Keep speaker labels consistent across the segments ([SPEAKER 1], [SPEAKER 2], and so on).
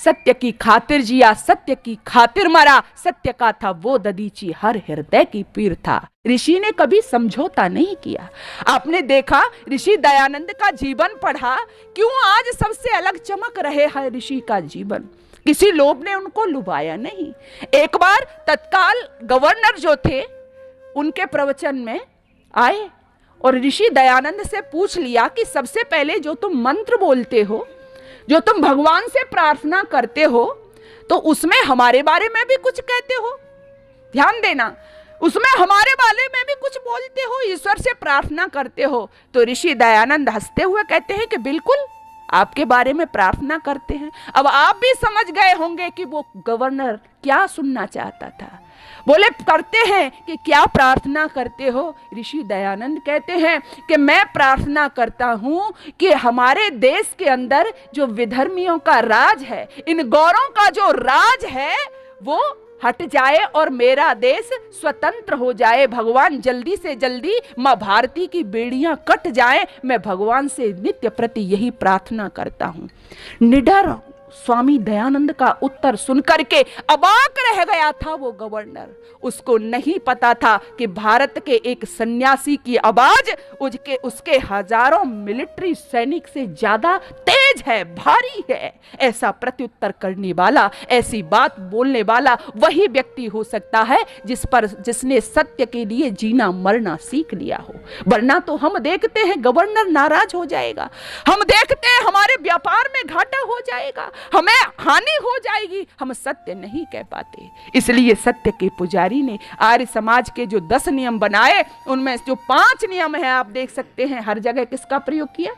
[SPEAKER 1] सत्य की खातिर जिया, सत्य की खातिर मरा, सत्य का था वो ददीची, हर हृदय की पीर था। ऋषि ने कभी समझौता नहीं किया। आपने देखा, ऋषि दयानंद का जीवन पढ़ा, क्यों आज सबसे अलग चमक रहे है ऋषि का जीवन। किसी लोभ ने उनको लुभाया नहीं। एक बार तत्काल गवर्नर जो थे उनके प्रवचन में आए और ऋषि दयानंद से पूछ लिया कि सबसे पहले जो तुम मंत्र बोलते हो, जो तुम भगवान से प्रार्थना करते हो, तो उसमें हमारे बारे में भी कुछ कहते हो। ध्यान देना, उसमें हमारे बारे में भी कुछ बोलते हो, ईश्वर से प्रार्थना करते हो। तो ऋषि दयानंद हंसते हुए कहते हैं कि बिल्कुल आपके बारे में प्रार्थना करते हैं। अब आप भी समझ गए होंगे कि वो गवर्नर क्या सुनना चाहता था। बोले करते हैं कि क्या प्रार्थना करते हो। ऋषि दयानंद कहते हैं कि मैं प्रार्थना करता हूं कि हमारे देश के अंदर जो विधर्मियों का राज है, इन गौरों का जो राज है वो हट जाए और मेरा देश स्वतंत्र हो जाए। भगवान जल्दी से जल्दी मां भारती की बेड़ियां कट जाएं। मैं भगवान से नित्य प्रति यही प्रार्थना करता हूं। निडर स्वामी दयानंद का उत्तर सुनकर के अबाक रह गया था वो गवर्नर। उसको नहीं पता था कि भारत के एक सन्यासी की आवाज उसके हजारों मिलिट्री सैनिक से ज्यादा तेज है, भारी है। ऐसा प्रत्युत्तर करने वाला, ऐसी बात बोलने वाला वही व्यक्ति हो सकता है जिसने सत्य के लिए जीना मरना सीख लिया हो। वरना तो हम देखते हैं गवर्नर नाराज हो जाएगा, हम देखते हैं हमारे व्यापार में घाटा हो जाएगा, हमें हानि हो जाएगी, हम सत्य नहीं कह पाते। इसलिए सत्य के पुजारी ने आर्य समाज के जो 10 नियम बनाए, उनमें जो 5 नियम है आप देख सकते हैं हर जगह किसका प्रयोग किया?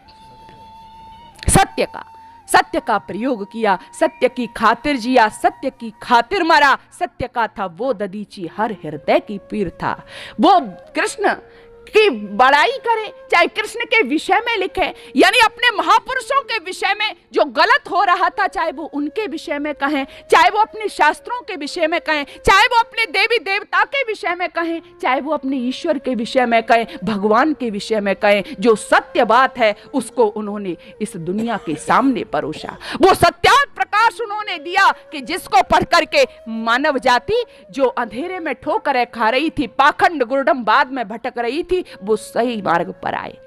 [SPEAKER 1] सत्य का प्रयोग किया। सत्य की खातिर जिया, सत्य की खातिर मरा, सत्य का था वो ददीची, हर हृदय की पीर था। वो कृष्ण की बड़ाई करें, चाहे कृष्ण के विषय में लिखे, यानी अपने महापुरुषों के विषय में जो गलत हो रहा था, चाहे वो उनके विषय में कहें, चाहे वो अपने शास्त्रों के विषय में कहें, चाहे वो अपने देवी देवता के विषय में कहें, चाहे वो अपने ईश्वर के विषय में कहें, भगवान के विषय में कहें, जो सत्य बात है उसको उन्होंने इस दुनिया के सामने परोसा। वो सत्यार्थ प्रकाश उन्होंने दिया कि जिसको पढ़ करके मानव जाति जो अंधेरे में ठोकरें खा रही थी, पाखंड गुरडमवाद में भटक रही थी, वो सही मार्ग पर आए।